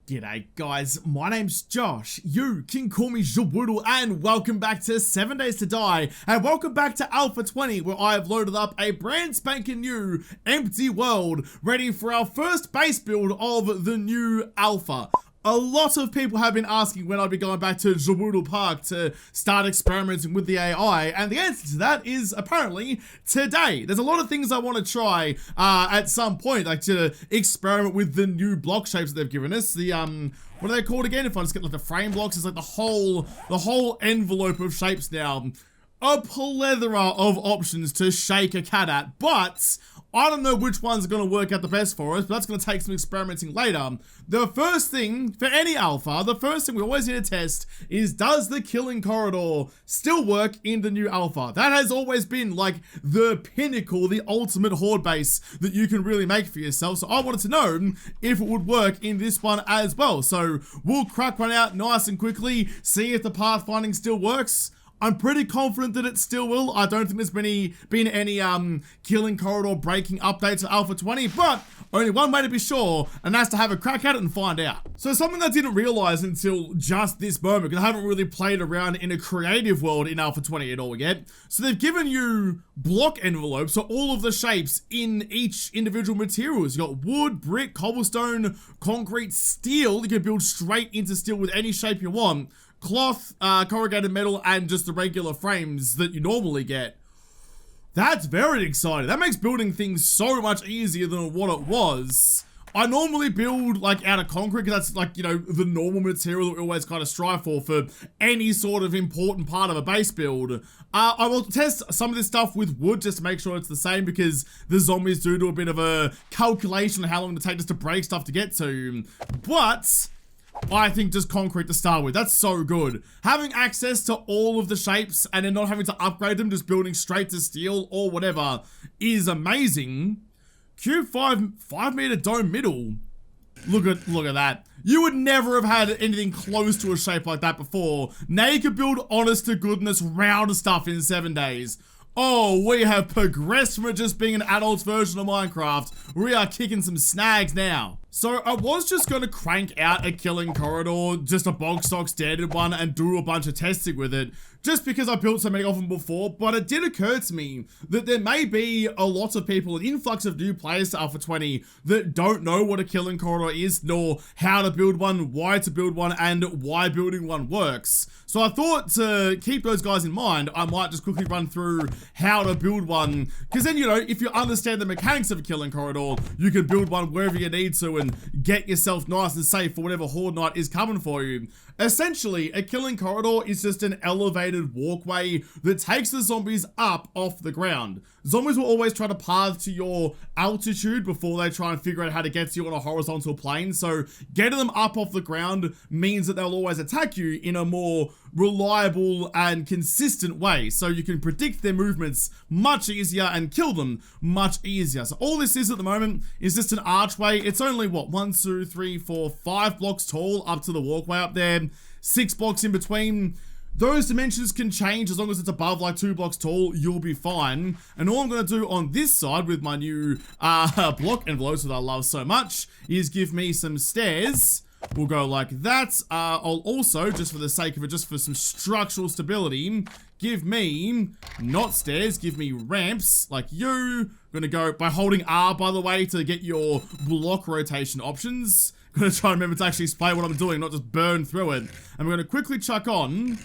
G'day guys, my name's Josh, you can call me Jawoodle, and welcome back to 7 Days to Die, and welcome back to Alpha 20, where I have loaded up a brand spanking new empty world, ready for our first base build of the new Alpha. A lot of people have been asking when I'll be going back to Jawoodle Park to start experimenting with the AI, and the answer to that is apparently today. There's a lot of things I want to try at some point, like to experiment with the new block shapes that they've given us. The what are they called again? If I just get like the frame blocks, it's like the whole envelope of shapes now. A plethora of options to shake a cat at, but I don't know which one's going to work out the best for us, but that's going to take some experimenting later. The first thing, for any alpha, the first thing we always need to test is, does the killing corridor still work in the new alpha? That has always been like the pinnacle, the ultimate horde base that you can really make for yourself. So I wanted to know if it would work in this one as well. So we'll crack one out nice and quickly, see if the pathfinding still works. I'm pretty confident that it still will. I don't think there's been any killing corridor breaking updates for Alpha 20, but only one way to be sure, and that's to have a crack at it and find out. So something I didn't realize until just this moment, because I haven't really played around in a creative world in Alpha 20 at all yet. So they've given you block envelopes, so all of the shapes in each individual materials. You got wood, brick, cobblestone, concrete, steel. You can build straight into steel with any shape you want. Cloth, corrugated metal, and just the regular frames that you normally get. That's very exciting. That makes building things so much easier than what it was. I normally build like out of concrete because that's like, you know, the normal material that we always kind of strive for any sort of important part of a base build. I will test some of this stuff with wood just to make sure it's the same, because the zombies do a bit of a calculation of how long it takes us to break stuff to get to. But I think just concrete to start with, that's so good. Having access to all of the shapes and then not having to upgrade them, just building straight to steel or whatever, is amazing. Cube 5 meter dome middle. Look at that. You would never have had anything close to a shape like that before. Now you could build honest to goodness round stuff in 7 days. Oh, we have progressed from it just being an adult version of Minecraft. We are kicking some snags now. So I was just going to crank out a killing corridor, just a bog stock standard one, and do a bunch of testing with it, just because I built so many of them before. But it did occur to me that there may be a lot of people, an influx of new players to Alpha 20 that don't know what a killing corridor is, nor how to build one, why to build one, and why building one works. So I thought to keep those guys in mind, I might just quickly run through how to build one, because then, you know, if you understand the mechanics of a killing corridor, you can build one wherever you need to and get yourself nice and safe for whatever horde night is coming for you. Essentially, a killing corridor is just an elevated walkway that takes the zombies up off the ground. Zombies will always try to path to your altitude before they try and figure out how to get to you on a horizontal plane, so getting them up off the ground means that they'll always attack you in a more reliable and consistent way, so you can predict their movements much easier and kill them much easier. So all this is at the moment is just an archway. It's only what, 1, 2, 3, 4, 5 blocks tall up to the walkway up there, 6 blocks in between. Those dimensions can change as long as it's above like 2 blocks tall, you'll be fine. And all I'm going to do on this side with my new block envelopes that I love so much is give me some stairs. We'll go like that. I'll also, just for the sake of it, just for some structural stability, give me, not stairs, give me ramps like you. I'm going to go by holding R, by the way, to get your block rotation options. I'm going to try and remember to actually explain what I'm doing, not just burn through it. And we're going to quickly chuck on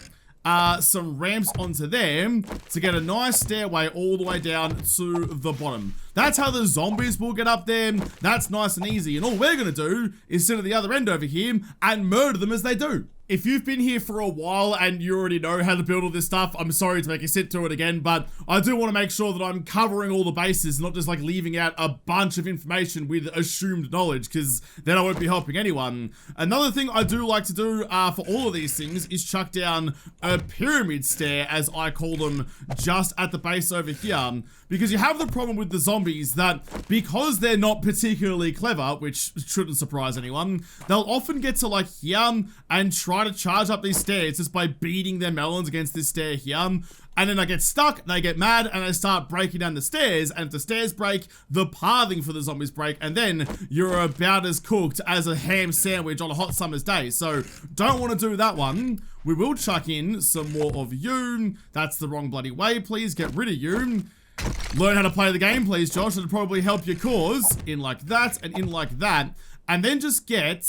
some ramps onto there to get a nice stairway all the way down to the bottom. That's how the zombies will get up there. That's nice and easy. And all we're going to do is sit at the other end over here and murder them as they do. If you've been here for a while and you already know how to build all this stuff, I'm sorry to make you sit through it again, but I do want to make sure that I'm covering all the bases, not just like leaving out a bunch of information with assumed knowledge, because then I won't be helping anyone. Another thing I do like to do for all of these things is chuck down a pyramid stair, as I call them, just at the base over here, because you have the problem with the zombies zombies that, because they're not particularly clever, which shouldn't surprise anyone, they'll often get to like here and try to charge up these stairs just by beating their melons against this stair here. And then they get stuck, they get mad, and they start breaking down the stairs, and if the stairs break, the pathing for the zombies break, and then you're about as cooked as a ham sandwich on a hot summer's day. So, don't want to do that one. We will chuck in some more of you. That's the wrong bloody way, please get rid of you. Learn how to play the game, please, Josh. It'll probably help your cause. In like that, and in like that. And then just get...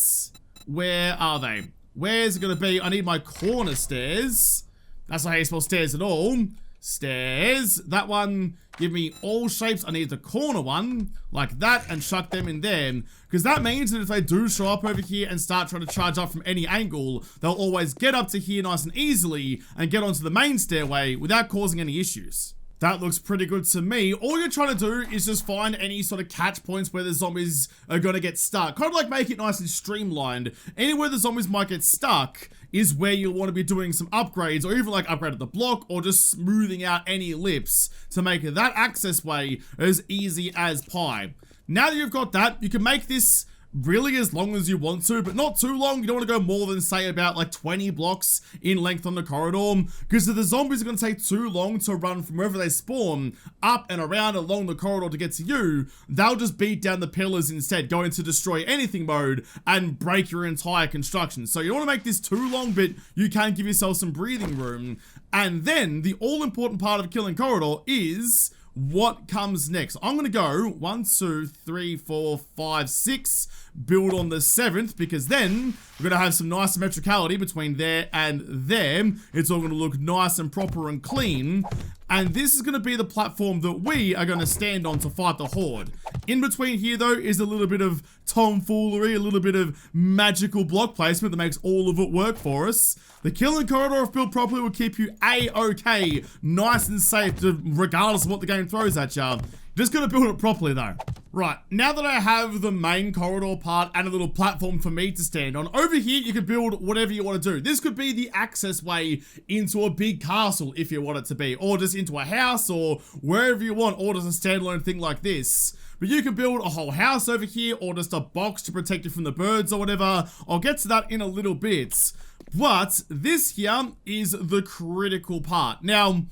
Where are they? Where's it going to be? I need my corner stairs. That's not how you spell stairs at all. Stairs. That one, give me all shapes. I need the corner one, like that, and chuck them in there. Because that means that if they do show up over here and start trying to charge up from any angle, they'll always get up to here nice and easily and get onto the main stairway without causing any issues. That looks pretty good to me. All you're trying to do is just find any sort of catch points where the zombies are going to get stuck. Kind of like make it nice and streamlined. Anywhere the zombies might get stuck is where you'll want to be doing some upgrades, or even like upgrading the block, or just smoothing out any lips to make that access way as easy as pie. Now that you've got that, you can make this really as long as you want to, but not too long. You don't want to go more than, say, about like 20 blocks in length on the corridor, because if the zombies are going to take too long to run from wherever they spawn up and around along the corridor to get to you, they'll just beat down the pillars instead, go into destroy anything mode and break your entire construction. So you don't want to make this too long, but you can give yourself some breathing room. And then the all-important part of killing corridor is what comes next. I'm going to go 1, 2, 3, 4, 5, 6, build on the 7th, because then we're going to have some nice symmetricality between there and there. It's all going to look nice and proper and clean. And this is going to be the platform that we are going to stand on to fight the Horde. In between here, though, is a little bit of tomfoolery, a little bit of magical block placement that makes all of it work for us. The killing corridor, if built properly, will keep you A-okay, nice and safe, regardless of what the game throws at you. Just gotta build it properly, though. Right, now that I have the main corridor part and a little platform for me to stand on, over here you can build whatever you want to do. This could be the access way into a big castle if you want it to be, or just into a house, or wherever you want, or just a standalone thing like this. But you can build a whole house over here, or just a box to protect you from the birds or whatever. I'll get to that in a little bit. But this here is the critical part. Now,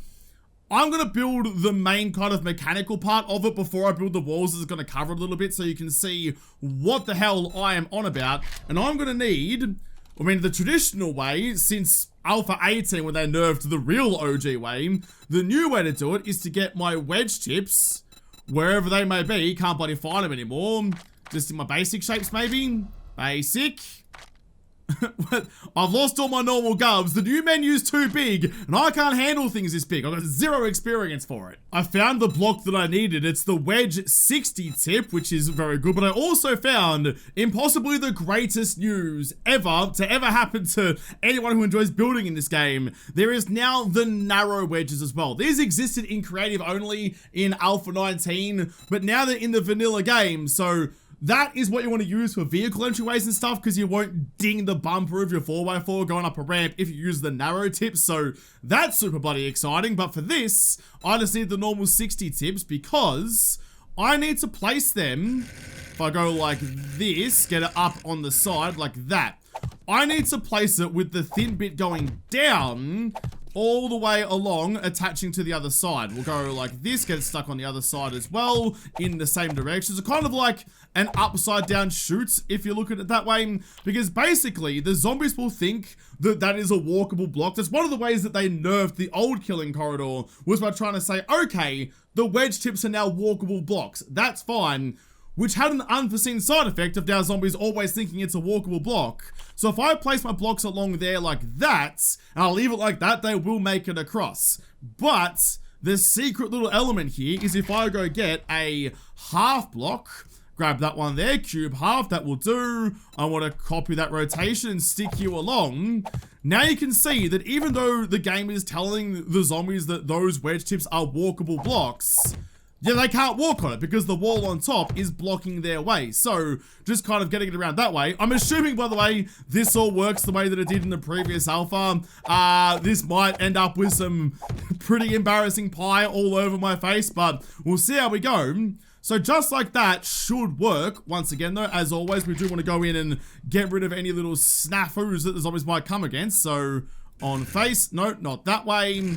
I'm going to build the main kind of mechanical part of it before I build the walls. It's going to cover it a little bit so you can see what the hell I am on about. And I'm going to need, I mean, the traditional way, since Alpha 18 when they nerfed the real OG way, the new way to do it is to get my wedge tips, wherever they may be. Can't bloody find them anymore. Just in my basic shapes, maybe. Basic. I've lost all my normal gubs. The new menu's too big, and I can't handle things this big. I've got 0 experience for it. I found the block that I needed. It's the wedge 60 tip, which is very good, but I also found impossibly the greatest news ever to ever happen to anyone who enjoys building in this game. There is now the narrow wedges as well. These existed in creative only in Alpha 19, but now they're in the vanilla game, so that is what you want to use for vehicle entryways and stuff, because you won't ding the bumper of your 4x4 going up a ramp if you use the narrow tips, so that's super bloody exciting. But for this, I just need the normal 60 tips, because I need to place them, if I go like this, get it up on the side like that. I need to place it with the thin bit going down all the way along, attaching to the other side. We'll go like this, get it stuck on the other side as well, in the same direction. So kind of like an upside down chute, if you look at it that way, because basically the zombies will think that that is a walkable block. That's one of the ways that they nerfed the old killing corridor, was by trying to say, okay, the wedge tips are now walkable blocks. That's fine. Which had an unforeseen side effect of now zombies always thinking it's a walkable block. So if I place my blocks along there like that, and I'll leave it like that, they will make it across. But the secret little element here is if I go get a half block, grab that one there, cube half, that will do. I want to copy that rotation and stick you along. Now you can see that even though the game is telling the zombies that those wedge tips are walkable blocks, yeah, they can't walk on it because the wall on top is blocking their way. So, just kind of getting it around that way. I'm assuming, by the way, this all works the way that it did in the previous alpha. This might end up with some pretty embarrassing pie all over my face, but we'll see how we go. So just like that should work. Once again though, as always, we do want to go in and get rid of any little snafus that the zombies might come against. So on face, no, not that way.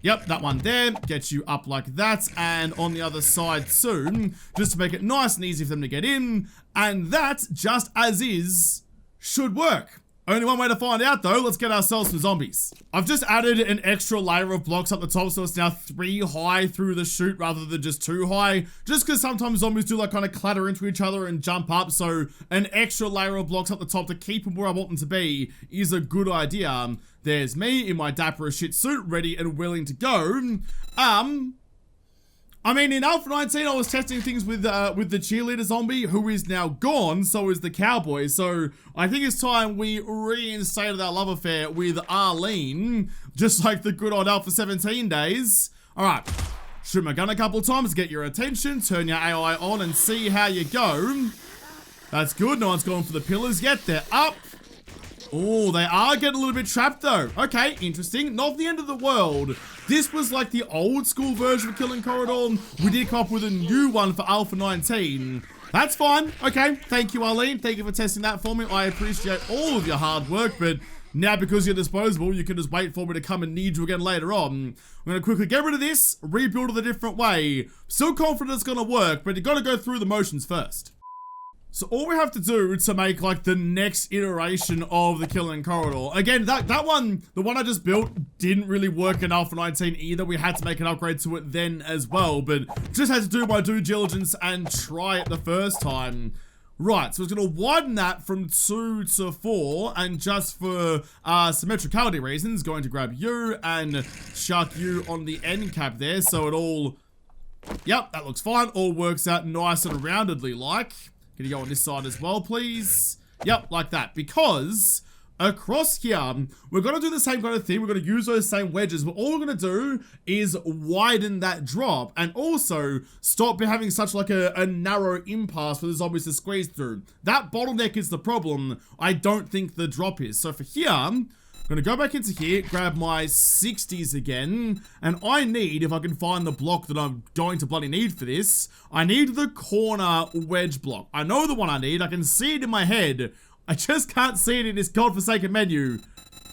Yep, that one there, gets you up like that, and on the other side soon, just to make it nice and easy for them to get in, and that, just as is, should work. Only one way to find out though, let's get ourselves some zombies. I've just added an extra layer of blocks up the top, so it's now 3 high through the chute rather than just 2 high, just because sometimes zombies do like kind of clatter into each other and jump up, so an extra layer of blocks up the top to keep them where I want them to be is a good idea. There's me in my dapper as shit suit, ready and willing to go. I mean, in Alpha 19, I was testing things with the cheerleader zombie, who is now gone, so is the cowboy. So I think it's time we reinstated our love affair with Arlene, just like the good old Alpha 17 days. All right, shoot my gun a couple times, get your attention, turn your AI on and see how you go. That's good, no one's gone for the pillars yet, they're up. Oh, they are getting a little bit trapped though. Okay, interesting. Not the end of the world. This was like the old school version of Killing Corridor. We did come up with a new one for Alpha 19. That's fine. Okay, thank you, Arlene. Thank you for testing that for me. I appreciate all of your hard work, but now because you're disposable, you can just wait for me to come and need you again later on. I'm going to quickly get rid of this, rebuild it a different way. Still confident it's going to work, but you got to go through the motions first. So all we have to do to make like the next iteration of the Killing Corridor, again, that one, the one I just built, didn't really work in Alpha 19 either. We had to make an upgrade to it then as well, but just had to do my due diligence and try it the first time. Right, so it's going to widen that from 2 to 4, and just for symmetricality reasons, going to grab you and chuck you on the end cap there, so it all, yep, that looks fine, all works out nice and roundedly like. Can you go on this side as well, please? Yep, like that. Because across here, we're going to do the same kind of thing. We're going to use those same wedges, but all we're going to do is widen that drop and also stop having such like a narrow impasse for the zombies to squeeze through. That bottleneck is the problem. I don't think the drop is. So for here, I'm going to go back into here, grab my 60s again, and I need, if I can find the block that I'm going to bloody need for this, I need the corner wedge block. I know the one I need, I can see it in my head, I just can't see it in this godforsaken menu.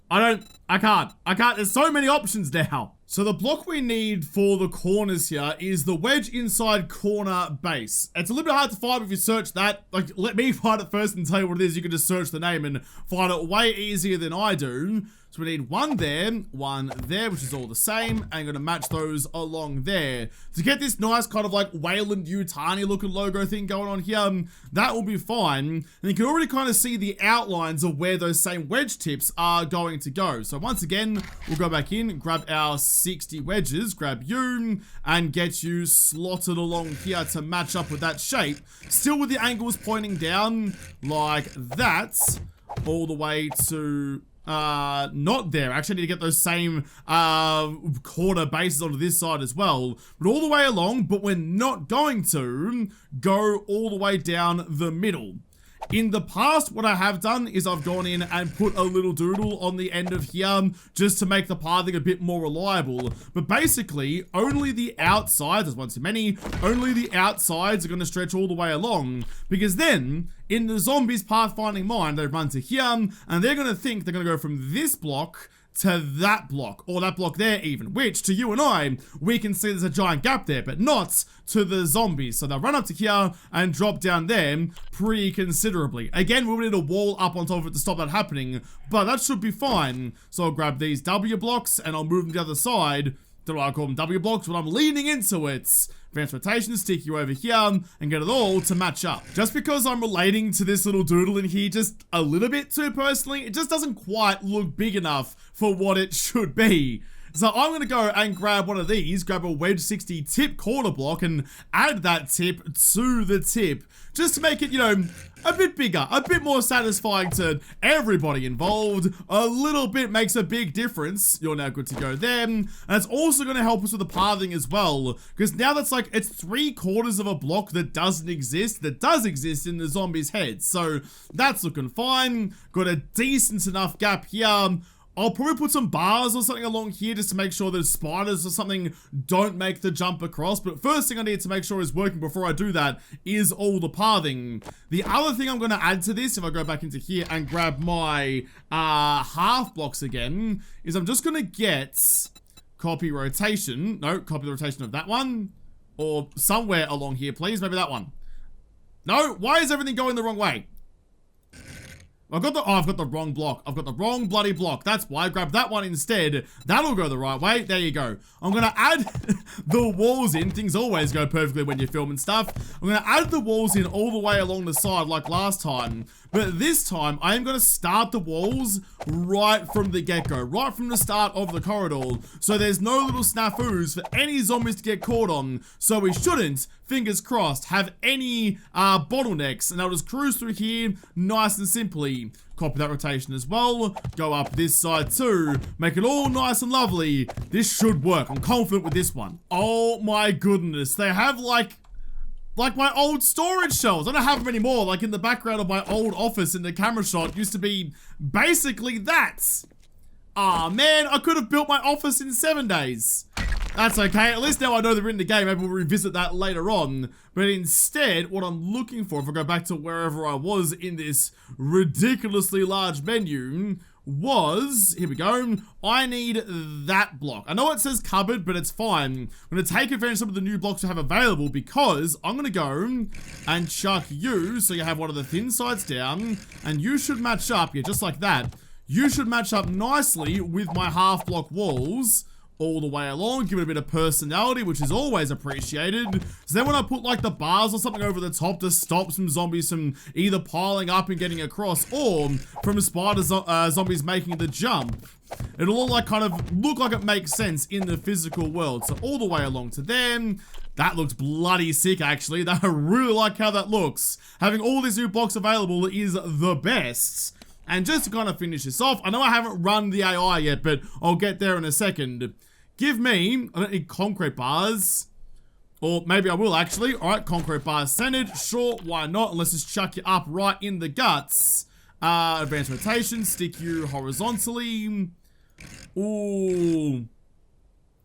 I can't, there's so many options now. So the block we need for the corners here is the wedge inside corner base. It's a little bit hard to find if you search that. Like, let me find it first and tell you what it is. You can just search the name and find it way easier than I do. So we need one there, which is all the same, and going to match those along there. To get this nice kind of like Wayland Yutani looking logo thing going on here, that will be fine. And you can already kind of see the outlines of where those same wedge tips are going to go. So once again, we'll go back in, grab our 60 wedges, grab you, and get you slotted along here to match up with that shape. Still with the angles pointing down like that, all the way to... not there. I actually need to get those same corner bases onto this side as well, but all the way along, but we're not going to go all the way down the middle. In the past, what I have done is I've gone in and put a little doodle on the end of here just to make the pathing a bit more reliable. But basically, only the outsides, there's one too many, only the outsides are going to stretch all the way along. Because then, in the zombies pathfinding mind, they run to here and they're going to think they're going to go from this block to that block, or that block there even, which to you and I, we can see there's a giant gap there, but not to the zombies. So they'll run up to here and drop down there pretty considerably. Again, we'll need a wall up on top of it to stop that happening, but that should be fine. So I'll grab these W blocks and I'll move them to the other side. Don't know why I call them W blocks, but I'm leaning into it. Transportation, stick you over here and get it all to match up. Just because I'm relating to this little doodle in here just a little bit too personally, it just doesn't quite look big enough for what it should be. So I'm going to go and grab one of these, grab a wedge 60 tip corner block and add that tip to the tip just to make it, you know, a bit bigger, a bit more satisfying to everybody involved. A little bit makes a big difference. You're now good to go there. And it's also going to help us with the pathing as well, because now that's like, it's 3/4 of a block that doesn't exist, that does exist in the zombies' heads. So that's looking fine. Got a decent enough gap here. I'll probably put some bars or something along here just to make sure that spiders or something don't make the jump across. But first thing I need to make sure is working before I do that is all the pathing. The other thing I'm going to add to this, if I go back into here and grab my half blocks again, is I'm just going to get copy rotation. No, copy the rotation of that one. Or somewhere along here, please. Maybe that one. No, why is everything going the wrong way? I've got the wrong block. I've got the wrong bloody block. That's why I grabbed that one instead. That'll go the right way. There you go. I'm going to add the walls in. Things always go perfectly when you're filming stuff. I'm going to add the walls in all the way along the side like last time. But this time, I am going to start the walls right from the get-go. Right from the start of the corridor. So there's no little snafus for any zombies to get caught on. So we shouldn't, fingers crossed, have any bottlenecks. And I'll just cruise through here nice and simply. Copy that rotation as well. Go up this side too. Make it all nice and lovely. This should work. I'm confident with this one. Oh my goodness. They have like my old storage shelves. I don't have them anymore. Like in the background of my old office in the camera shot used to be basically that. Ah, man, I could have built my office in 7 days. That's okay. At least now I know they're in the game. Maybe we'll revisit that later on. But instead, what I'm looking for, if I go back to wherever I was in this ridiculously large menu, was, here we go, I need that block. I know it says cupboard, but it's fine. I'm going to take advantage of some of the new blocks I have available because I'm going to go and chuck you, so you have one of the thin sides down, and you should match up, yeah, just like that. You should match up nicely with my half block walls all the way along, give it a bit of personality, which is always appreciated. So then when I put like the bars or something over the top to stop some zombies from either piling up and getting across, or from zombies making the jump, it'll all like kind of look like it makes sense in the physical world. So all the way along to them. That looks bloody sick, actually. I really like how that looks. Having all these new blocks available is the best. And just to kind of finish this off, I know I haven't run the AI yet, but I'll get there in a second. Give me, I don't need concrete bars. Or maybe I will actually. Alright, concrete bars centered. Sure, why not? Let's just chuck you up right in the guts. Advanced rotation, stick you horizontally. Ooh.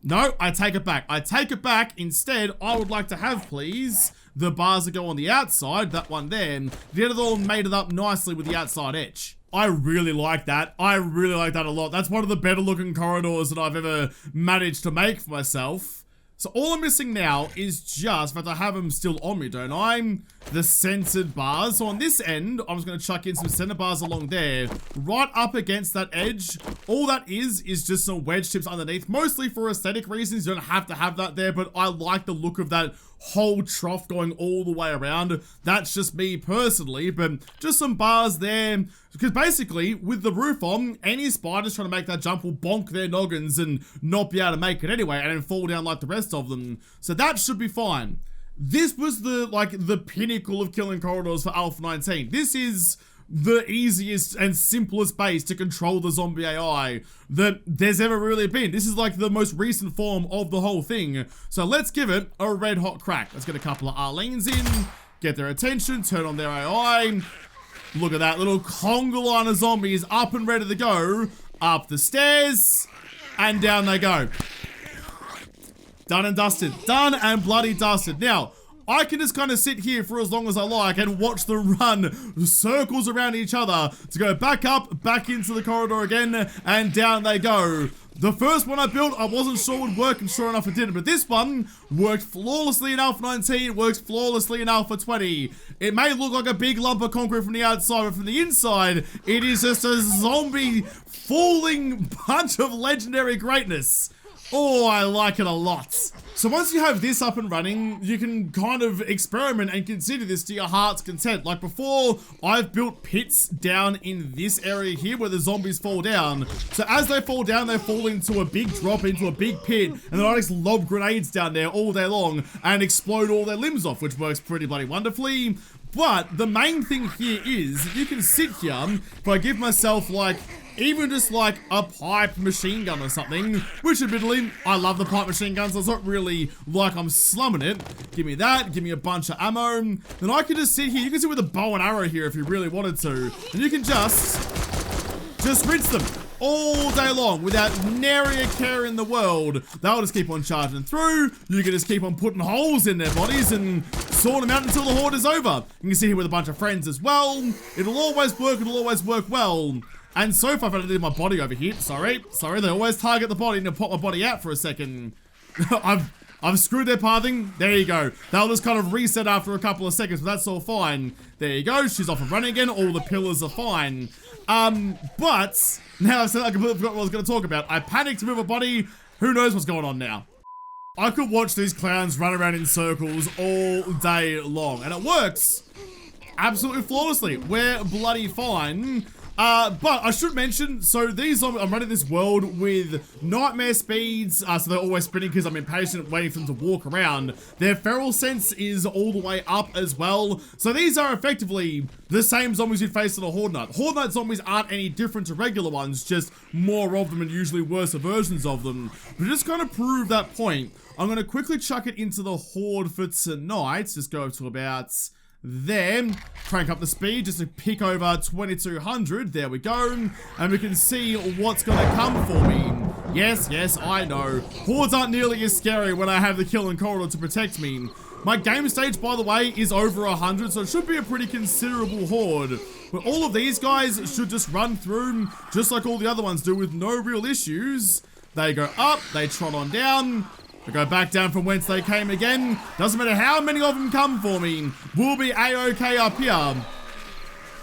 No, I take it back. I take it back. Instead, I would like to have, please, the bars that go on the outside, that one there. Get it all mated up nicely with the outside edge. I really like that. I really like that a lot. That's one of the better looking corridors that I've ever managed to make for myself. So all I'm missing now is just, in fact I have them still on me, don't I? The centered bars. So on this end, I'm just going to chuck in some center bars along there, right up against that edge. All that is just some wedge tips underneath, mostly for aesthetic reasons. You don't have to have that there, but I like the look of that whole trough going all the way around. That's just me personally, but just some bars there. Because basically, with the roof on, any spiders trying to make that jump will bonk their noggins and not be able to make it anyway, and then fall down like the rest of them. So that should be fine. This was the pinnacle of killing corridors for Alpha 19. This is the easiest and simplest base to control the zombie AI that there's ever really been. This is like the most recent form of the whole thing. So let's give it a red hot crack. Let's get a couple of Arlenes in, get their attention, turn on their AI. Look at that little conga line of zombies up and ready to go. Up the stairs, and down they go. Done and dusted. Done and bloody dusted. Now, I can just kind of sit here for as long as I like and watch them run circles around each other to go back up, back into the corridor again, and down they go. The first one I built, I wasn't sure would work, and sure enough it did. But this one worked flawlessly in Alpha 19, works flawlessly in Alpha 20. It may look like a big lump of concrete from the outside, but from the inside, it is just a zombie falling bunch of legendary greatness. Oh, I like it a lot. So once you have this up and running, you can kind of experiment and consider this to your heart's content. Like before, I've built pits down in this area here where the zombies fall down. So as they fall down, they fall into a big drop, into a big pit, and then I just lob grenades down there all day long and explode all their limbs off, which works pretty bloody wonderfully. But the main thing here is, you can sit here, if I give myself like, even just like a pipe machine gun or something, which admittedly, I love the pipe machine guns, so it's not really like I'm slumming it. Give me that, give me a bunch of ammo, then I can just sit here. You can sit with a bow and arrow here if you really wanted to, and you can just rinse them. all day long without nary a care in the world. They'll just keep on charging through. You can just keep on putting holes in their bodies and sort them out until the horde is over. You can see here with a bunch of friends as well. It'll always work. It'll always work well. And so far, if I did my body over here, sorry, they always target the body and pop my body out for a second. I've screwed their pathing. There you go. They'll just kind of reset after a couple of seconds, but that's all fine. There you go. She's off and running again. All the pillars are fine. But now I've said I completely forgot what I was going to talk about. I panicked to move a body. Who knows what's going on now? I could watch these clowns run around in circles all day long, and it works absolutely flawlessly. We're bloody fine. But I should mention, so these, I'm running this world with nightmare speeds, so they're always sprinting because I'm impatient waiting for them to walk around. Their feral sense is all the way up as well. So these are effectively the same zombies you'd face in a Horde Night. Horde Night zombies aren't any different to regular ones, just more of them and usually worse versions of them. But just kind of prove that point, I'm going to quickly chuck it into the Horde for tonight. Just go up to about there, crank up the speed just to pick over 2200. There we go, and we can see what's gonna come for me. Yes, I know. Hordes aren't nearly as scary when I have the kill and corridor to protect me. My game stage, by the way, is over 100, so it should be a pretty considerable horde. But all of these guys should just run through, just like all the other ones do, with no real issues. They go up, they trot on down. They go back down from whence they came again. Doesn't matter how many of them come for me. We'll be A-okay up here.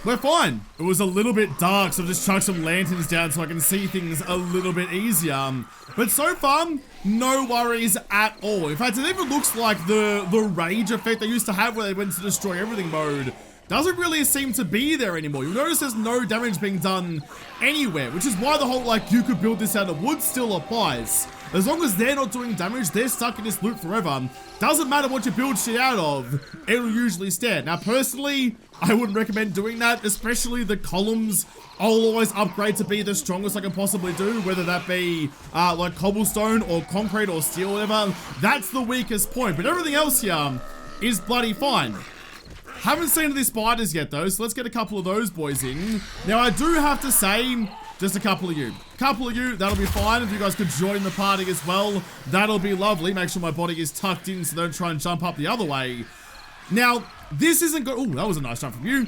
We're fine. It was a little bit dark, so I just chucked some lanterns down so I can see things a little bit easier. But so far, no worries at all. In fact, it even looks like the rage effect they used to have where they went to destroy everything mode doesn't really seem to be there anymore. You'll notice there's no damage being done anywhere, which is why the whole, like, you could build this out of wood still applies. As long as they're not doing damage, they're stuck in this loop forever. Doesn't matter what you build shit out of, it'll usually stand. Now, personally, I wouldn't recommend doing that, especially the columns. I'll always upgrade to be the strongest I can possibly do, whether that be like cobblestone or concrete or steel or whatever. That's the weakest point, but everything else here is bloody fine. Haven't seen the spiders yet though, so let's get a couple of those boys in. Now, I do have to say, just a couple of you. That'll be fine. If you guys could join the party as well, that'll be lovely. Make sure my body is tucked in so don't try and jump up the other way. Now, this isn't oh, that was a nice jump from you.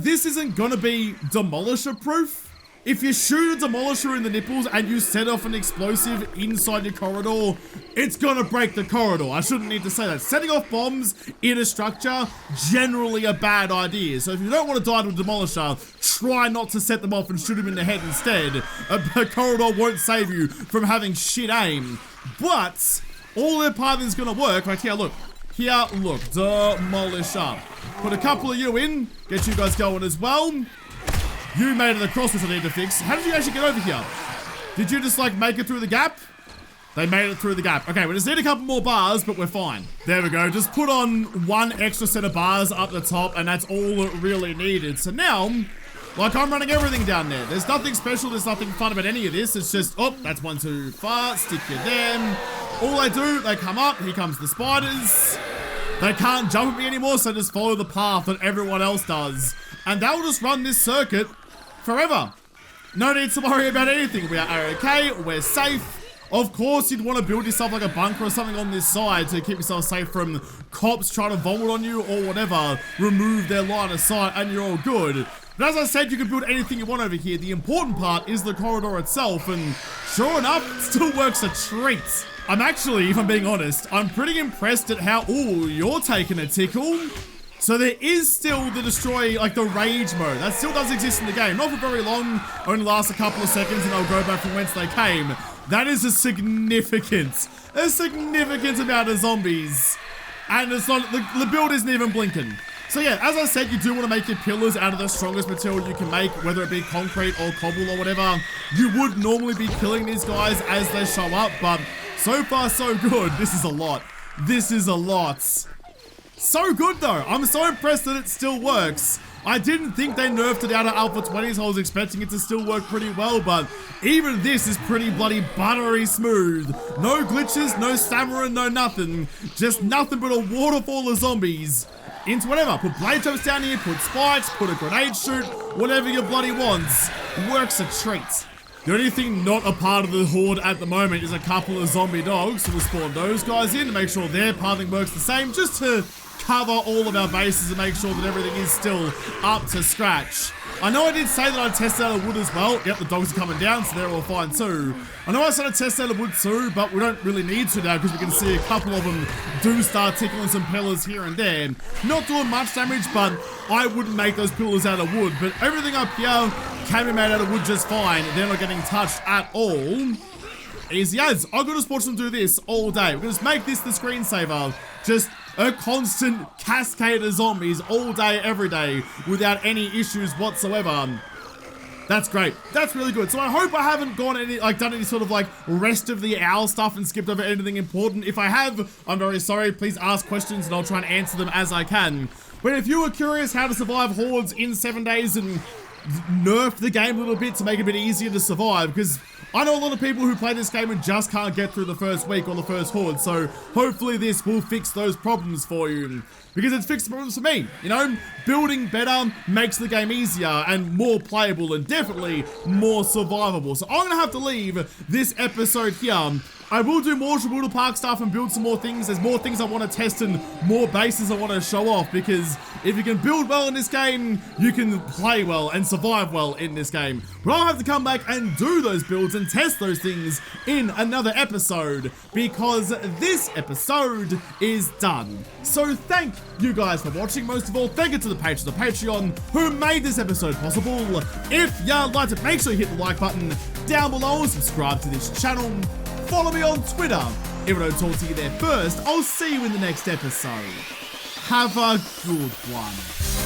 This isn't gonna be Demolisher proof. If you shoot a Demolisher in the nipples and you set off an explosive inside your corridor, it's gonna break the corridor. I shouldn't need to say that. Setting off bombs in a structure, generally a bad idea. So if you don't want to die to a Demolisher, try not to set them off and shoot them in the head instead. A corridor won't save you from having shit aim. But all their pathing's gonna work. Like here, look. Here, look. Demolisher. Put a couple of you in. Get you guys going as well. You made it across, which I need to fix. How did you actually get over here? Did you just like make it through the gap? They made it through the gap. Okay, we just need a couple more bars, but we're fine. There we go. Just put on one extra set of bars up the top, and that's all it really needed. So now, like, I'm running everything down there. There's nothing special. There's nothing fun about any of this. It's just, oh, that's one too far. Stick you there. All they do, they come up. Here comes the spiders. They can't jump at me anymore, so just follow the path that everyone else does. And they'll just run this circuit forever. No need to worry about anything. We are okay. We're safe. Of course, you'd want to build yourself like a bunker or something on this side to keep yourself safe from cops trying to vomit on you or whatever. Remove their line of sight and you're all good. But as I said, you can build anything you want over here. The important part is the corridor itself, and sure enough, it still works a treat. I'm actually, if I'm being honest, I'm pretty impressed at how, ooh, you're taking a tickle. So there is still the destroy, like the rage mode. That still does exist in the game. Not for very long, only lasts a couple of seconds and they'll go back from whence they came. That is a significant amount of zombies. And it's not, the build isn't even blinking. So yeah, as I said, you do want to make your pillars out of the strongest material you can make, whether it be concrete or cobble or whatever. You would normally be killing these guys as they show up, but so far so good. This is a lot. This is a lot. So good though. I'm so impressed that it still works. I didn't think they nerfed it out of Alpha 20, so I was expecting it to still work pretty well, but even this is pretty bloody buttery smooth. No glitches, no stammering, no nothing. Just nothing but a waterfall of zombies into whatever. Put blade traps down here, put spikes, put a grenade shoot, whatever your bloody wants. Works a treat. The only thing not a part of the horde at the moment is a couple of zombie dogs, so we'll spawn those guys in to make sure their pathing works the same, just to cover all of our bases and make sure that everything is still up to scratch. I know I did say that I'd test out a wood as well. Yep, the dogs are coming down, so they're all fine too. I know I said I'd test out a wood too, but we don't really need to now because we can see a couple of them do start tickling some pillars here and there. Not doing much damage, but I wouldn't make those pillars out of wood. But everything up here can be made out of wood just fine. They're not getting touched at all. Easy as. I could just watch them do this all day. We're going to make this the screensaver. Just a constant cascade of zombies all day, every day, without any issues whatsoever. That's great. That's really good. So I hope I haven't done any sort of rest of the hour stuff and skipped over anything important. If I have, I'm very sorry. Please ask questions and I'll try and answer them as I can. But if you were curious how to survive hordes in 7 days and nerf the game a little bit to make it a bit easier to survive, because I know a lot of people who play this game and just can't get through the first week or the first horde, so hopefully this will fix those problems for you. Because it's fixed the problems for me, you know? Building better makes the game easier and more playable and definitely more survivable. So I'm gonna have to leave this episode here. I will do more Shibuya Park stuff and build some more things. There's more things I want to test and more bases I want to show off, because if you can build well in this game, you can play well and survive well in this game. But I'll have to come back and do those builds and test those things in another episode, because this episode is done. So thank you guys for watching. Most of all, thank you to the patrons of Patreon who made this episode possible. If you liked it, make sure you hit the like button down below, subscribe to this channel, follow me on Twitter. If I don't talk to you there first, I'll see you in the next episode. Have a good one.